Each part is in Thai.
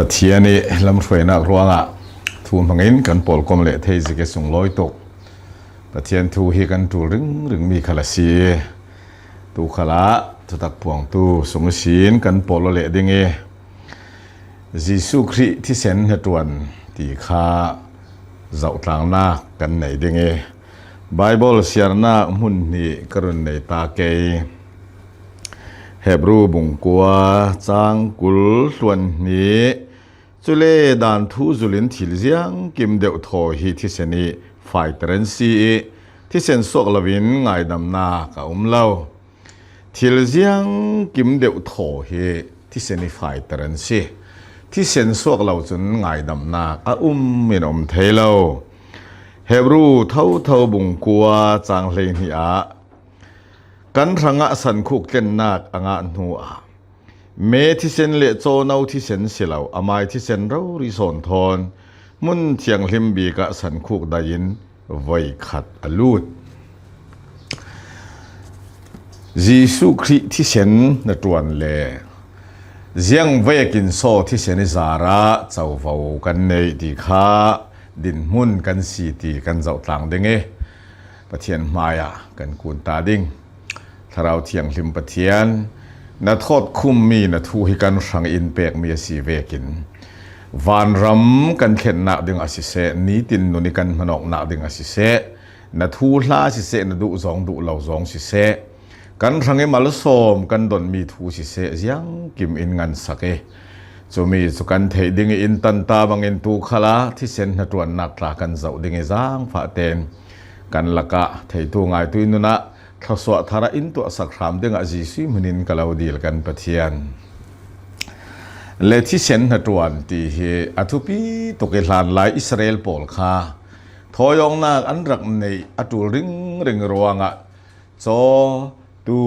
ปะเทียนี่ลำถวยนักรัวงะทูนพังอินกันปอลกอมเละเทจิเกสุงลอยตกปะเทียนทูฮีกันตูรึงมีขลาสีตูขลาตุตักพวงตูสงศีนกันปอลเละดิงเอจิสุคริที่เซนเหตวนตีขาเจ้าต่างหน้ากันไหนดิงเอไบเบิลเสียหน้ามุนนี่กรุณในตาเกยเฮบรูบุงกัวจางกุลส่วนนี้จุเลดานทูจุลินทิลเซียงกิมเดวทอฮีที่เซนีฝ่ายเทรนซีที่เซนสวกลวินไงดำนากับเล่าทิลเซียงกิมเดวทอฮีที่เซนีฝ่ายเทรนซีที่เซนสวกเราจนไงดำนากับมินเทลาเฮบรูเท่าบุงกัวจางเลนีอากันรังสันคุกเก่นนักอ่างหัวเมที่เซนเละโจนเอาที่เซนเสียเราอามายที่เซนเราริสอนทอนมุนเทียงลิมบีกะสันคุกได้ยินไว้ขัดอลูดยิสุคริที่เซนนตวนเล่เจียงไว้กินโซที่เซนิซาระเจ้าเฝ้ากันในดีข้าดินมุนกันสีตีกันเจ้าต่างเด้งประเทียนมายากันกูนตาดิ้งถ้าเราเทียงลิมประเทียนนัทอดคุมมีนัทูให้กันสังอินเปกมีสีเวกินวานรำกันเข็นนักดึงอาศิเสนี้ตินนุนิกันมันออกนักดึงอาศิเสนัทูลาศิเสนดุจองดุเหล่าจองศิเสกันสังเอมาลสมกันดนมีทูศิเสยังกิมอินงันสักเอจะมีสุกันเทดึงอินตันตาบังอินตูขลาที่เซนนัตวนนักลากันเจ้าดึงจางฝาเตนกันละกะเทตูง่ายตุยนุนะข้าสวดธาระอินตัวสักครามเด้งอาจีซีมันอินกลาวดีลกันปะเทียนเลที่เซนหัดวันที่เฮอทุปีตกเอลานไลอิสราเอลปอลคาทอยองนักอันรักในอตุริงรวงะโจตู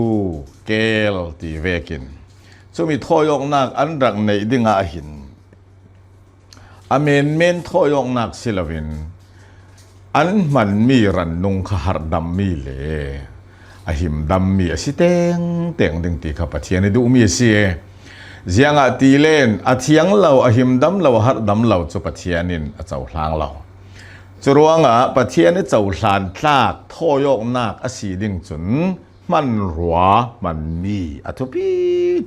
เกลที่เวกินจะมีทอยองนักอันรักในดิ่งอาหินอเมนทอยองนักศิลวินอันมันมีรันนุงขหารดำมีเลอาหิมดำมีสิเตงดึงตีขับปะเทียนดูมีเสียเจียงอาตีเลนอาเทียงเราอาหิมดำเราหัดดำเราจะปะเทียนินเจ้าหลางเราจะรวงปะเทียนเจ้าหลานทากทอยกนักอาศีดิ่งจุนมันรัวมันมีอาทุปี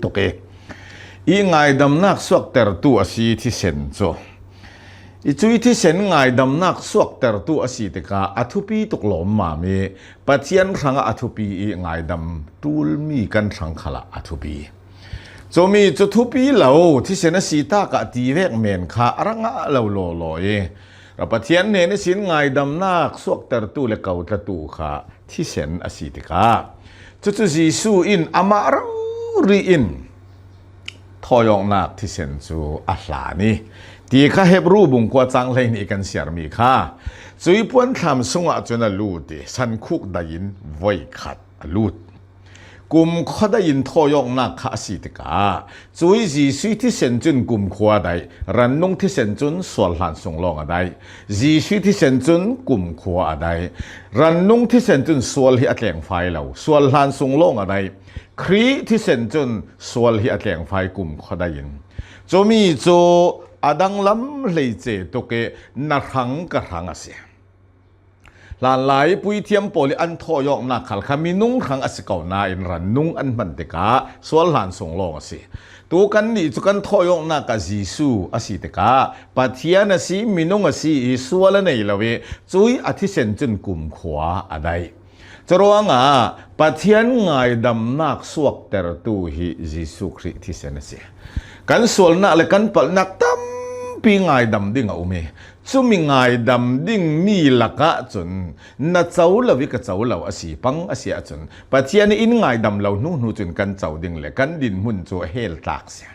ตกเออีไงดำนักสวกเตอร์ตัวอาศีที่เซนโจอีจุยที่เซนไงดำนักสวกเตอร์ตัวอาศีติกาอาทุปีตกหลอมมามีปะเทียนรังอาทุปีอีไงดำตูลมีกันรังขละอาทุปีจะมีจุทุปีเหล่าที่เซนสีตากะตีเวกเมนขารังอาเหล่าโลลอยเราปะเทียนเนี่ยสินไงดำนักสวกเตอร์ตัวเลเก่าตะตูขาที่เซนอาศีติกาจุจีสูอินอามารังรีอินทอยองนักที่เซนจูอัลลานี่ตีข้าเฮบรูบุงกว่าจังเลยนี่กันเสียมีข้าจุยพวนทำสงะจนลูดสันคุกได้ยินไว้ขัดลูดกุมข้าได้ยินทอยองนักข้าสิตกาจุยจีสุยที่เซนจุนกุมขวาได้รันนุ่งที่เซนจุนสวลหันส่งลองอะไรจีสุยที่เซนจุนกุมขวาอะไรรันนุ่งที่เซนจุนสวลที่อัดแหลงไฟเราสวลหันส่งลองอะไรครีที่เซนจุนสวลที่อัดแหลงไฟกุมข้าได้ยินจะมีโจอดังล้ำเลยเจตุกเกนักหังกระหังอาเซียหลานหลายปุยเทียมโปลิอันทอยอกนักขัลขามีนุ่งหังอาศิเก่านาอินรันนุ่งอันมันเตกาสวลหลานส่งลองอาเซียตัวกันนี่จุกันทอยอกนักกับจีซูอาศิเตกาปัทยานาซีมีนุ่งอาศิสวลในละเวจุยอธิเซนจุนกุมขวาอะไรจะร้องปัทยานไงดำนักสวกเตอร์ตูฮีจีซูคริที่เซนเซียกันสวลนักและกันปัลนักตั้มปีไงดำดิ่งเอาเมซุมีไงดำดิ่งมีลักะจนนัดเจ้าละวิกเจ้าเราอาศิปังอาศิจนปัจจัยนี้อินไงดำเรานู่จนกันเจ้าดิ่งเลยกันดินมุนจัวเฮลตักเสีย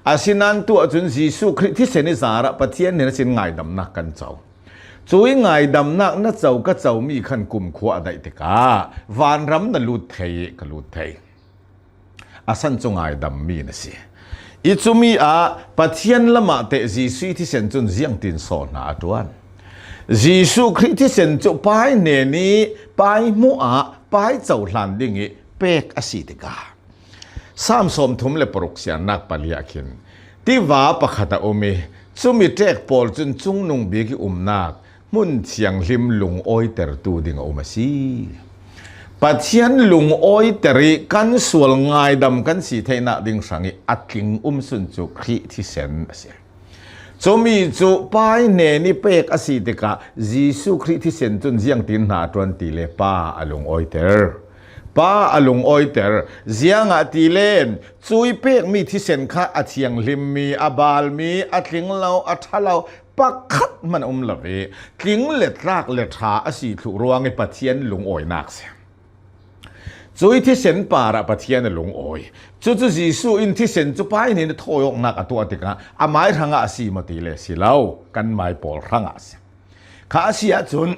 อาศินันตัวจนจีสุคริที่เสนิสาระปัจจัยนี้สินไงดำนักกันเจ้าจุยไงดำนักนัดเจ้าก็เจ้ามีขันกุมขวาได้ติกาวานรำนัลุดเทยกลุดเทยอาสันจงไงดำมีนะสิอีจุมีปัทยันละมาเตจีสุที่เซนจุนเจียงตินโซนาอตัวนั้นจีสุคริที่เซนจุไปเนนี้ไปมัวไปเจ้าหลานดิ่งเป็กอสิติกาสามสมทุมเลปรุกเสียนักปลียคิน ที่ว่าประคตาโอเมจุมิเจกปอลจนจุงนุงบีกินักมุนเชียงลิมลุงโอยเตอร์ตูดิงโอมาซีปัจเจียนลุงโอยเตอริกันสวลง่ายดำกันสีเทน่าดิงสังอัดลิงสุนจุครีที่เซนเสียจมีจุไปเนนิเปกอสีติกายิสุคริที่เซนจนเสียงตินหาตวนตีเลป้าอลุงโอยเตอร์ป้าอลุงโอยเตอร์เสียงอตีเลนจุยเปกมีที่เซนข้าอัดเชียงลิมมีอบาลมีอัดลิงเราอัดทะเราปักขัดมันละเวลิงเล็ดรากเล็ดหาอสีถูกรวงในปัจเจียนลุงโอยนักเสียจุยที่เซนป่าระปัจเจียนลุงโอยจุดยิสุอินที่เซนจุไปนี่ทอยกนักตัวติกาอาไม้ทางอาสีมาตีเลสิเล่ากันไม้ปอลทางอาสีข้าเสียจน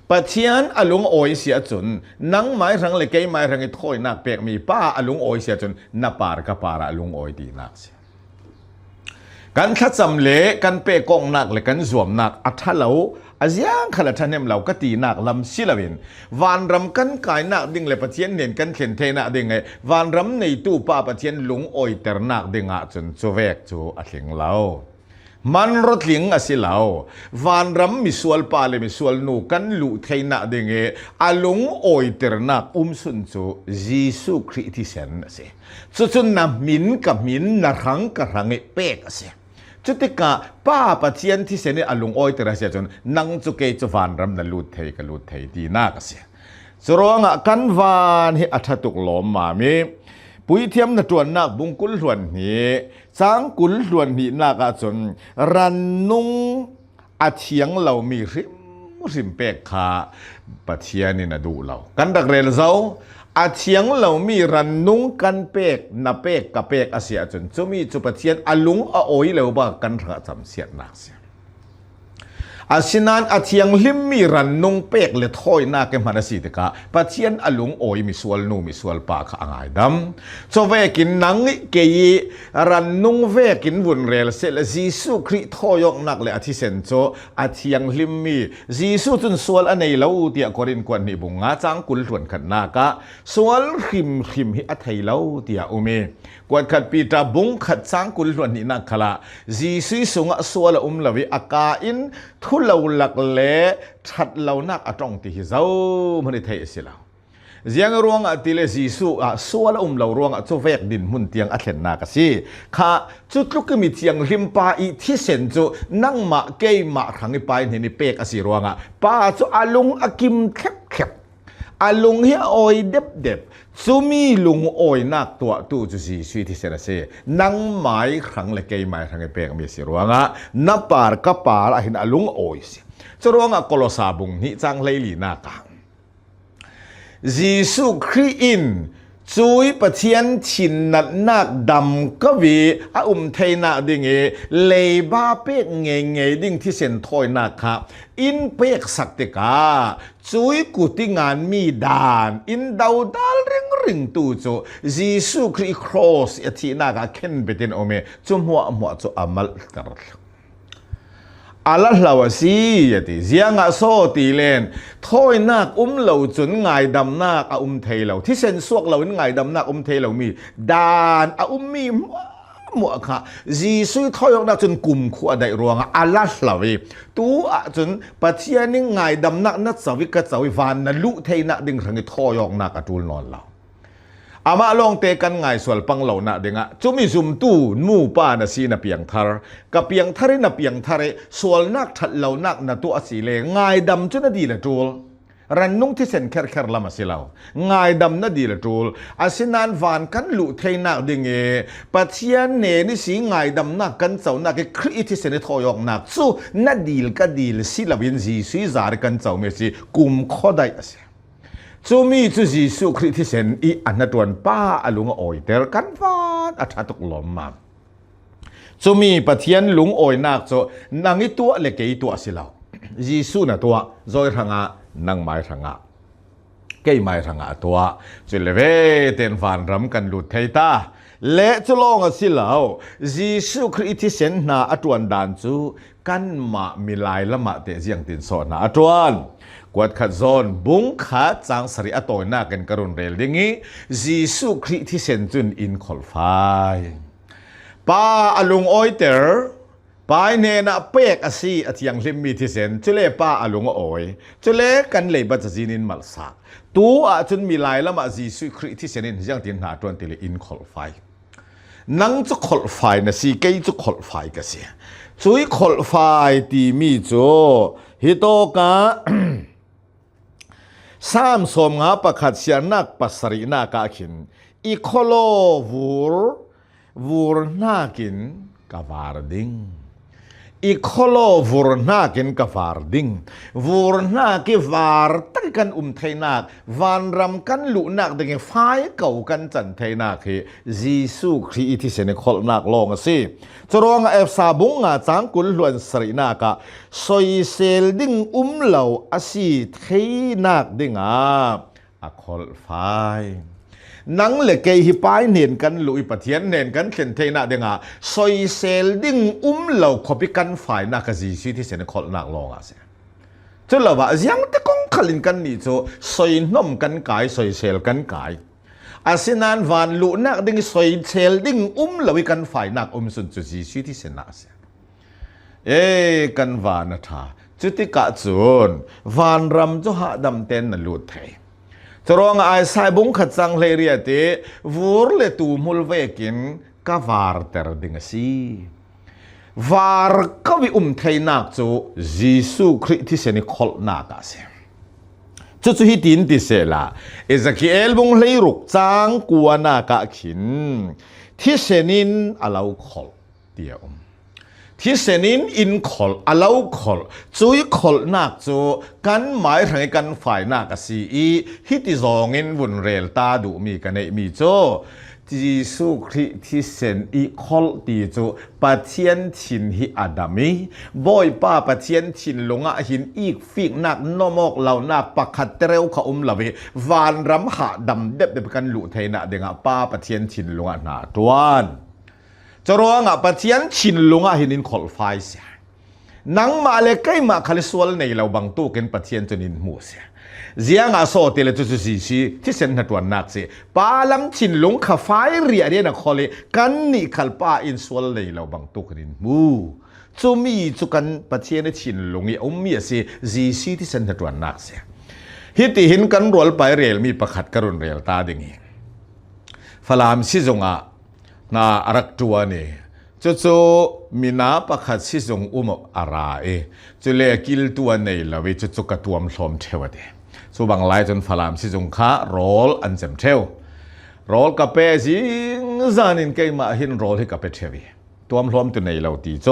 ปัจเจียนอลุงโอยเสียจนนังไม้ทางเล็กไม้ทางทอยนักเปกมีป้าอลุงโอยเสียจนนับปาร์กับปาระลุงโอยดีนักเสียกันขัดจำเละกันเปกองนักเลยกันสวมนักอัฐเหลาอาเซียนขลัดทันเนมเหลากตีนักลำศิลวินวานรำกันกายนักดิ่งเลยปะเทียนเนียนกันเข็นเทนักดิ่งไงวานรำในตู้ป้าปะเทียนลุงโอยเตอร์นักดิ่งจนโจเวกโจอัดเหลงเหลามันรถเหลงอาศิเหลาวานรำมีส่วนป้าเลยมีส่วนนูกันลุเทนักดิ่งอาลุงโอยเตอร์นักสุนโจยิสุคริสต์เซนเสียจุดนำมินกับมินนรังกับรังเปกเสียจุดที่กาป้าปะเทียนที่เสนอลุงโอยเตอร์เสียจนนังจุกเกจวานรำนัลุดเทกลุดเทดีนักเสียสรองกันวานให้อัฐตุกหลอมมามีปุยเทียมนจวนนักบุงกุลส่วนนี้สังกุลส่วนนี้นักจนรันนุงอาเชียงเหล่ามีริมเปกขาปะเทียนนี่นะดูเรากันดักเรลเจ้าอาเชียงเหล่ามีรันนุงกันเปกนาเปกกับเปกอาเสียจนจะมีจุปะเทียนอลุงอโอยเหล่าบ้ากันระจำเสียนักเสียอาชินานอาเชียงลิมมีรันนุงเปกเลทอยนาเกมันสีติกาปะเทียนอลุงโอยมีส่วนนูมีส่วนปากอ่างดำโซเวกินนังเกยรันนุงเวกินวุ่นเรลเซลจีสุคริทอยกนักเลยอาทิเซนโจอาเชียงลิมมีจีสุจนส่วนอันในเหล่าเตียกอรินกวนนิบุงงาจังกุลส่วนขันนากะส่วนริมฮิอัทไทเหล่าเตียอุเมกวนขัดปีตาบุงขัดจังกุลส่วนนี้นักขละจีสุสงส่วนละวิอากาอินทุเราหลักเละชัดเรานักอตรงที่เจ้ามันได้เทสิแล้วเสียงรวงติเลจีสุส่วนเรารวงจะเวกดินมุนเตียงอัศนากสิข้าจุดลุกมีเตียงริมปาอีที่เซนจูนั่งมาเกยมาขังไปในเปกอสิรวงป้าจูอาลุงอากิมแคบอาลุงเฮียโอยเด็บซูมีลุงโอยนักตัวตู้จุสีสุยที่เซนเซนั่งไม้ขังเลยเกยไม้ขังเปกมีสิรวงนับปาร์กับปาร์เห็นอาลุงโอยสิจะรวงกลสาบุงนี่จังเลยลีนักยิสุคริอินจุยปะเทียนชินนักดำก็วีเทนาดิ่งเลยบ้าเป๊กเงดิ่งที่เซนทอยนักครับอินเป๊กสักติกาจุยกุติงานมีดานอินดาวดาลริงตูโจยิสุคริครอสที่นักเข็นไปตินโอเมจุมัวโจอามัลตรอาลัลาวสีที่เสียงโซตีเลนทอยนักเหล่าจนง่ายดำนักเทเหล่าที่เซนสวกเหล่าง่ายดำนักเทเหล่ามีดานมีหมวกค่ะจีซุยทอยนักจนกลุ่มขวดได้รวงอาลัลาวีตัวจนปัจเจียนี่ง่ายดำนักนัดสวิกสวิฟานนลุเทนักดึงทางทอยนักตูลนอนเหล่าอามาลองเตกันง่ายส่วนปังเหล่าน่ะเด้งจุมีซุมตู้มู่ป้าน่ะสีน่ะเปียงทาร์กับเปียงทาร์น่ะเปียงทาร์ส่วนนักทัดเหล่านักน่ะตัวสีเลง่ายดำจนน่ะดีละจูลรันนุ่งที่เซนแคร์ละมาสิเหล่าง่ายดำน่ะดีละจูลอาศินานวานกันลุเทนักดึงปัจเจียนเนนี่สีง่ายดำนักกันเจ้านักครีที่เซนทอยนักสู้น่ะดีลก็ดีลสิละวินจีสุยจาร์กันเจ้าเมสิกุมข้อได้สิจูมีจูจีสุคริที่เซนอีอันนั้นตัวป้าลุงโอยเตอร์กันฟานอัฐตุกหลอมมาจูมีปะเทียนลุงโอยนักโจนังอีตัวเล็กอีตัวสิเราจีสุน่ะตัวจอยทางนังไม้ทางเกยไม้ทางตัวจุเลเวเต็นฟานรำกันหลุดเทตาและจะลองสิเราจีสุคริที่เซนนาอัตวันดานจูกันมามีลายละมาเตเจียงตินสอนนาอัตวันกวดขัดโซนบุงขาจังสริอโตยนากันกรุณเรลดิ่งยิสุคริที่เซนจุนอินคอลไฟป ป้าอลุงอ้อยเตอร์ปายเนนะเป๊กอาซีอที่ยังลิมมีที่เซนจุเลป้าอลุงอ้อยจุเลกันเลยบัจจินินมัลสักตัวจนมีลายละมาจีสุคริที่เซนินยังตินหาตัวนติเลอินคอลไฟนังจะคอลไฟนะสิเกยจะคอลไฟกันเสียช่วยคอลไฟตีมีโจฮิโตกะสามสมงาประคัดเสียนักปัสรินากาขินอีโคโลวูร์นากินกาวาร์ดิงอีโคโลวูร์นากินกาวาร์ดิงวูร์นากิวาร์ตักกันไทยนักวันรำกันลุนักดึงไฟเก่ากันจันไทยนักคือจีสุครีที่เสนคอลนักลองสิจรวงเอฟซาบุงอาจังกุลล้วนสรินากะซอยเซลดิงเหล่าอาศีไทยนักดิงอาคอลไฟนังเลกเกยฮิปายเนียนกันลุยปะเทียนเนียนกันเขียนเทน่าเดงาซอยเซลดิ้งเหล่าขบิกันฝ่ายนักจีชีที่เสนคอลนักลองอาเซียจุลว่ายังตะกงขลินกันนี่โจซอยน้อมกันกายซอยเซลกันกายอาเซียนันวันลุนักดิ้งซอยเซลดิ้งเหล่ากันฝ่ายนักสุนจุจีชีที่เสนอาเซียกันวานะท่าจุติกะจุนวันรำจุหะดำเต็นนลุดไทยจรวงไอสายบุงขัดสังเลเรียติวูร์เลตูมุลเวกินกาวาร์เตอร์ดิงซีวาร์กวิไทยนักจูจีสุคริที่เสนิคอลนักอาเซียจุดฮิตินติเสลาเอซาคิเอลบุงเลยรุกจังกัวนักขินที่เสนินอาลาวคอลเดียวที่เสนินอินคอลอาลาวคอลจุยคอลนักจูกันหมายถึงกันฝ่ายนักสีฮิติจงอินวุนเรลตาดูมีกันในมีโจจีสุคริที่เซนอีคอลตีจูปัจเจียนชินฮิอาดามีบ่อยป้าปัจเจียนชินลงหินอีกฟิกนักนมอกเหล่านักปักขัดเตรวเขาละเววานรำหาดำเด็บเด็บกันหลุไทยนะเดงป้าปัจเจียนชินลงหนาตวนจรวงปัจเจียนชินลงหินคอลไฟเสียนังมาเลกไกมาคาลิสวลในเราบางตู้กันปัจเจียนจนินมูเสียเสียงอาโซเตเลตุสุสีที่เซนหัดวันนักเสียปาลัมชินลงขฟ้าเรียเรียนักคอเลกันนี่ขัลปาอินสวลในเราบางตู้กันมูจูมีจุกันปัจเจียนชินลงอีมีเสียสีที่เซนหัดวันนักเสียฮิติหินกันรัวไปเรียลมีประคัดกรุนเรียลตาดิ่งฟลามซิจงอานาอารักตัวนี่จู่มีน้าประคัดซิจงอาราจุเลกิลตัวนี่ละวิจู่กระตัวมลมเทวดาสุบางไลจนฟลามซิจงข้าโรลอันเซมเทวโรลกับเปซิงจานินเกยมาหินโรลให้กับเปเทวีตัวมลมตัวนี่เราตีโจ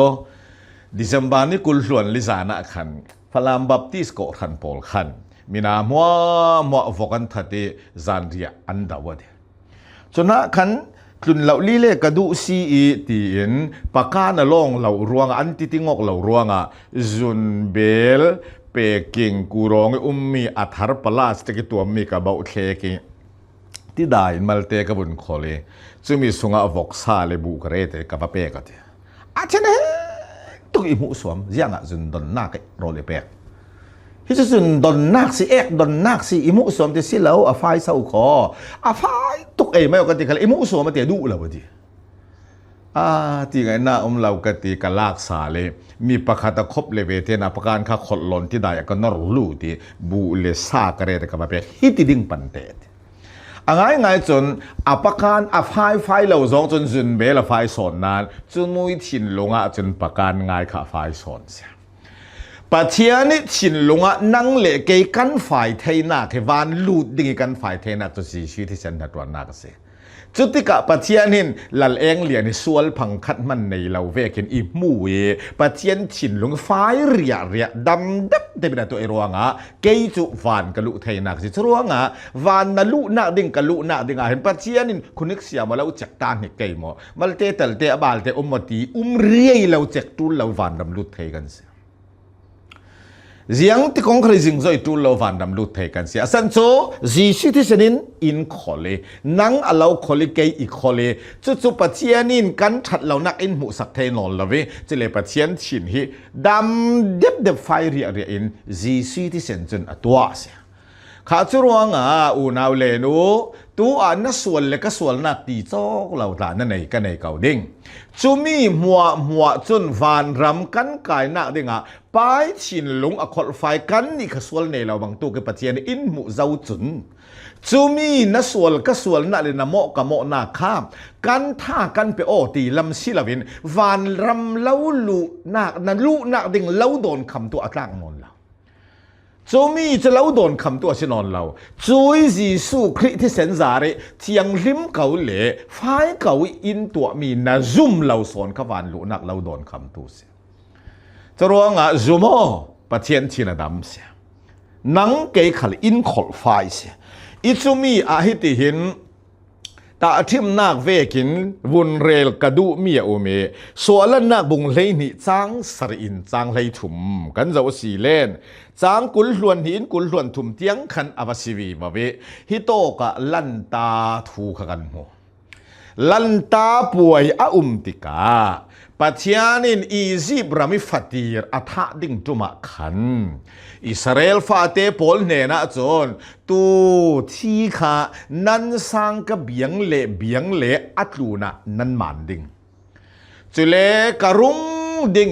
ดิเซมบานี่กุลส่วนลิซานะขันฟลามบัพติสโกขันโพลขันมีน้ามัวฟกันทัดจานเรียอันดาวดจนขันคลุนเหล่าลีเล่กระดูซีตีนปากกาณลงเหล่ารวงอันติติงอกเหล่ารวงจุนเบลเปกิงกูรองมีอัฐารปลาสตะกิตัวมีกระเบาเคกิที่ได้มาเลเตกบุญโคเลจึงมีสุงอวกซาเลบุกเรเตกับเปกติอาเชนเฮตุกิมุสวมยังจุนดอนนักโรเลเปกที่จุนดอนนักสิดอนนักสิอิมุสวมที่สิเหล่าอาไฟเศร้าคออาไฟตุกไม่เอากันติกันอิมุสวมมาเตะดูแล้วดิที่ไงน่าเรากติกลากสาเลมีประคตคบเลเวเทนาประการข้าขดหล่นที่ได้ก็นรลูที่บูเลซากระเรตกับแบบฮิตดิ้งปันเตตง่ายจนประการไฟเราจงจนจุนเบลไฟสอนนั้นจนมุ้ยชินลงจนประการง่ายข้าไฟสอนเสียปัจเจียนชินลงนั่งเละเกยกันฝ่ายไทยนักวานลูดดิ้งกันฝ่ายไทยนักตัวสีชีที่เซนตัวนนักเสียจุดที่กับปัจเจียนินหลังเองเหลียนส่วนพังคัดมันในเราเวกินอีมูปัจเจียนชินลงไฟเรียดำดับเต็มไปตัวเอรัวงเกยจุวานกะลุไทยนักสิรัวงวานนลุนักดิ่งกะลุนักดิ่งเห็นปัจเจียนินคุณนึกเสียมาแล้วจักตานเหเกยมมาเตะเตะบาลเตะมตีเรียเราจักตุลเราวานดำลุไทยกันเสียยังที่คงเคยจิงใจตัวเราวันดำลุไทยกันเสียสันโซจีสิที่เซนินอินคอเลนังอาเราคอเลเกยอีคอเลจุปัจเจียนินกันชัดเรานักอินมุสักเทนอนละเวจะเลยปัจเจียนชินฮีดำเด็บไฟเรียอินจีสิที่เซนจนตัวเสีย ข้าจุรวงอูนาวเลนูตัวนัส่วนเล็กส่วนนักตีโจกเราตานั่นไหนกันในเก่าดิ่งจุมีมัวจนวานรำกันกายนักดิ่งไปชินลุงอคอลไฟกันนี่ข้าส่วนในเราบางตัวกับปัจเจียนอินมุเจ้าจุนจูมีนัส่วนก็ส่วนนั่นเลยนะโมกับโมนาข้ามกันท่ากันไปโอตีลำศิลวินวานรำเล้าลุนักนั่นลุนักดิ่งเล้าโดนคำตัวอัตลักษณ์นนละจูมีจะเล้าโดนคำตัวชนนเราจุยจีสุคริที่เซนซารีที่ยังริมเกาเล่ไฟเกาอินตัวมีนาซุมเราสอนขวานลุนักเล้าโดนคำตัวเสียจะร้องซุโมปะเทียนชินดำเสียนังเกยขัลอินขลไฟเสียอิจุมีอาฮิติหินตาทิมนักเวกินวุนเรลกระดูมีโอเมส่วนละนักบุงเลยนิจางสรินจางเลยถุมกันจะสีเล่นจางกุลล้วนหินกุลล้วนถุมเตียงขันอวสิวีบเวฮิโตกะลันตาทูขกันโมลันตาป่วยอุมติกาปัจจานินอียิปต์รามิฟัตีร์อัฐดิ่งจุมาขันอิสราเอลฟาเตปอลเนนะจนตูที่ข้านั้นสังกเบียงเละอัตลูนะนั้นมันดิ่งจุเลกะรุงดิ่ง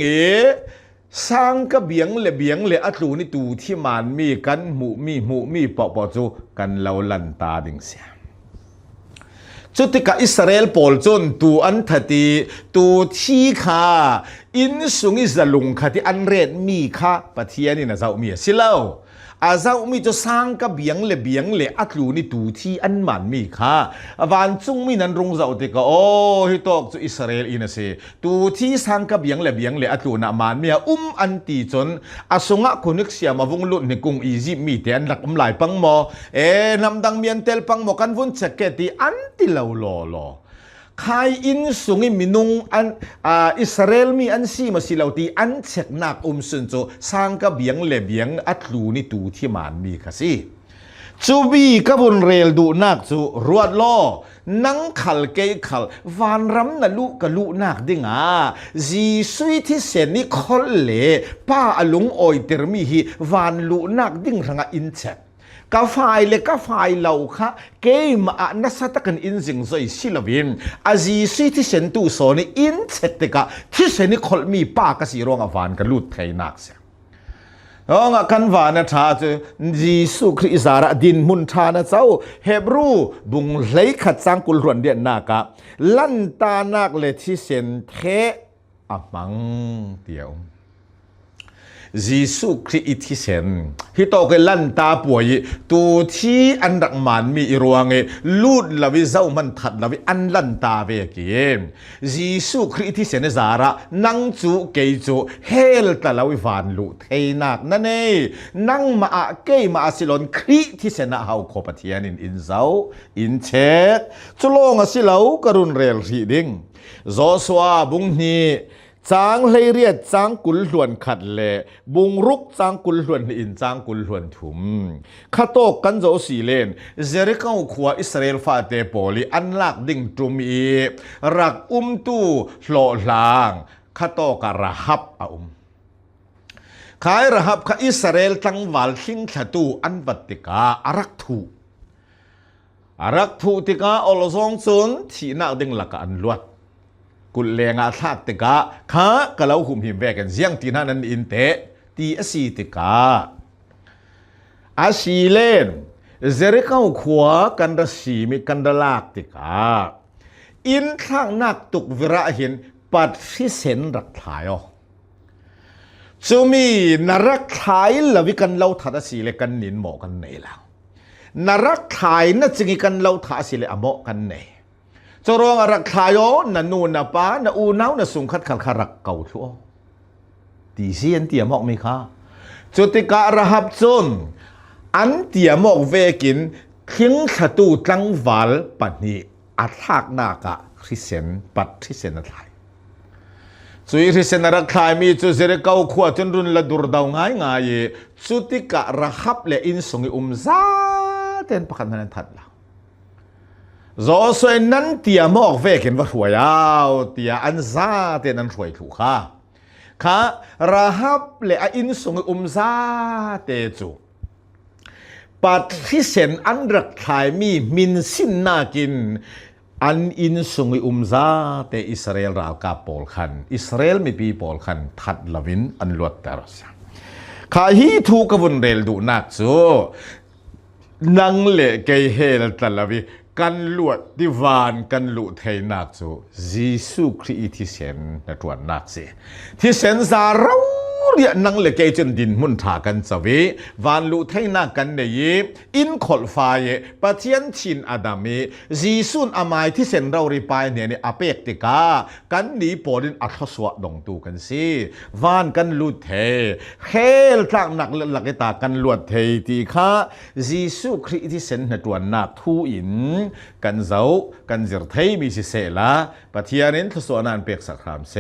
สังกเบียงเละอัตลูนี่ตูที่มันมีกันหมูมีปอจูกันเราลันตาดิ่งเสียจุดที่กับอิสราเอลปอลจนตัวอันทัดีตัวที่ข้าอินสุงอิสลุงข้าที่อันเรดมีข้าปะเทียนี่นะเจ้ามีสิเล่าอาเจ้ามีจะสร้างกับเบียงเละอัตลูนี่ตัวที่อันมันมีข้าวันจุงมีนันรงเจ้าติกาโอ้ฮิตอกจุอิสราเอลอินะเสตัวที่สร้างกับเบียงเละอัตลูน่ะมันมีอันตีจนอาสงะคนนึกเสียมาวุงลุนในกรุงอียิปต์มีแต่อันหลักหลายปังโมนำดังเมียนเตลปังโมกันวุ่นเสกตีอันที่เราลอใครอินสุงิมินุงอันอิสราเอลมีอันซีมาสิเราตีอันเช็คนักสุนโจสร้างกับเบียงอัตลูนี่ตูที่มันมีค่ะสิจูบีกับบุนเรลดูนักจูรวดล้อนังขัลเกยขัลวานรำนัลุกับลุนักดิ่งจีสุยที่เซนิคอลเล่ป้าอลุงออยเตอร์มีฮีวานลุนักดิ่งรังอินเช็คกาไฟเล็กกาไฟเหล่าค่ะเกมนัสตะกันอินสิงใจสิลวินอาจีสุยที่เซนตูโซนี่อินเช็คติกะที่เซนิคอลมีป้ากสิรองวานกับลุไทยนักเสียกันวานะท่าจะยิสุคริสาระดินมุนทานะเจ้าเฮบรูบุงเลยขัดสังกุลรวนเดียนนากะลันตานักเลที่เซนเทมังเดียวยิสุคริสที่เซนฮิโตเกลันตาป่วยตัวที่อันดักมันมีรวงลูดลาวิเจ้ามันถัดลาวิอันลันตาเวกินยิสุคริสที่เซนซาระนังจูเกยจูเฮลตาลาวิฟานลุเทนักนั่นเองนังมาเกยมาสิลอนคริที่เซนะเฮาโคปเทียนินอินเจ้าอินเชตจุลงสิลาวกรุนเรลรีดิงโจสวาบุงนีจางเลยเรียดจางกุลล้วนขัดเล่บุงรุกจางกุลล้วนอินจางกุลล้วนถุมข้าโตกันโจสีเลนเจริกาขวาอิสราเอลฟาเตโปลีอันลักดิ่งจุมีรักตูโลลางข้าโตกะระหับขายระหับข้าอิสราเอลตั้งวัลสิงขตูอันบัติกาอารักทูติกาอลซองซุนที่นักดิ่งลักอันลวดกุลเลงอาทักติกาข้ากะเลาหุมหิมแวกันเสียงตีนันอินเตตีอสีติกาอาศีเลนเจริกาขวากันดสีมีกันดลากติกาอินข้างนักตุกวิระเห็นปัดฟิเซนรักทายจูมีนรักทายละวิกันเล่าทัดสีเลกันนินหมอกันเนล่านรักทายนั่นจึงกันเล่าทัดสีเลอหมอกันเนจรองรักทายนันนูนป้าอูนาวนัสุงขัดขัดขรักเก่าชัวตีเสียนเตียมอกมีค่ะจุดที่การหับจนอันเตียมอกเวกินทิ้งขตูจังหวัลปัดนี้อัฐากนากะคริสเซนปัดคริสเซนอะไรสุยคริสเซนรักทายมีจุดเสด็จเก่าขวดจนรุนละดูรดาวง่ายจุดที่การหับเลอินสงซาเต็นประคันนั้นทัดละโจสวยนั้นเตียมอกเวกินว่าหัวยาวเตียอันซาเตนั้นรวยถูกค่ะระหับเลอินสงซาเตจู ปัดที่เซนอันรักทายมีมินสินนากินอันอินสุงอิซาเตอิสราเอลราวกาปอลขันอิสราเอลมีปีปอลขันทัดลวินอันลวดเตอร์สข้าฮีทูกวนเรลดูนักจูนังเละเกยเฮลตลวิกันลวดดิวานกันลุเทนักจูยิสุคริสที่เซนนตัวนักเสที่เซนซาเราเรียนังเลกจนดินมุนถากันสวีวานลุเทนักกันเนยอินขอลไฟปะเทียนชินอาดามียิสุนอามายที่เซนเราริปายเนี่ยอเปกติกากันนี้ปอดินอัศสวะดงตูกันสิวานกันลุเทเฮลทางนักหลักตากันลวดเทตีข้ายิสุคริสที่เซนนตัวนักทูอินกันเจ้ากันจิรไทยมีสิเสละปะเทียนินทศวนันเปียกสักครามเส